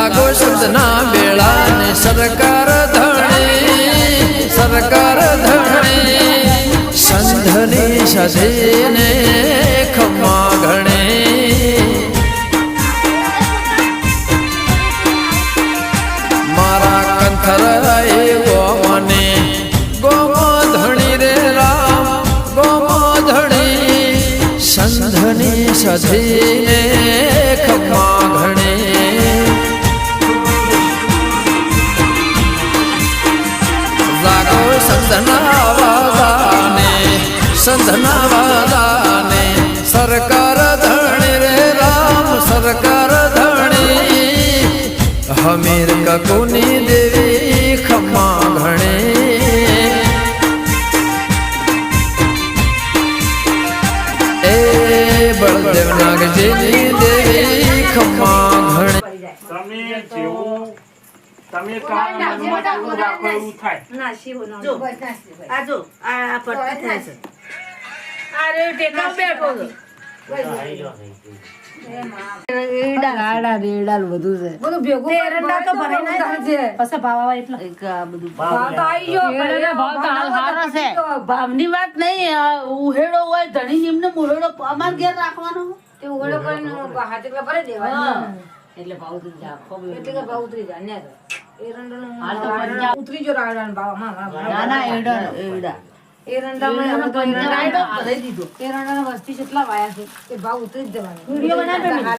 લાગો સંતના બેળા ને સરકાર ધણી સંધની સધીને ખમા ઘણે મારા કંથર ગોમને ગોમો ધણી રે રામ ગોમો ધણી સંધની સધીને ખમા ઘણે લાગો સંધના વાદાને સરકાર ધણી રે રામ સરકાર ધણી હમીર કકુની દેવી ખમા ઘણે એ બળદેવ નાગજીની દેવી ખમા ઘણે તમે કામ મનમાં એવું રાખો એવું થાય ના શિવ જો આ જો આ પટ્ટી થાય છે અરે ટેકા બેઠો છો ગાડા રેડા બધું છે બધું ભેગું એરંડા તો ભરાઈ ના છે પછી ભાવ આવે એટલે એક આ બધું ભાવ તો આવી ગયો ભાવ તો હારો છે ભાવની વાત નહીં ઉહેડો હોય ધણી એમને મુહેડો અમાર ઘેર રાખવાનો તે ઓળો કરીને હાથે ભરી દેવાનો એટલે ભાવ તો જાખો એટલે કે ભાવ ઉતરી જાય ને એરંડાનો હાલ તો પંજાબ ઉતરી જો રાડાનો ભાવ માં ના ના એડા એરંડામાં પંજાબ ભરાઈ દીધો એરંડાનો વસ્તી કેટલા વાયા છે એ ભાવ ઉતરી જ જવાનો વિડિયો બનાવે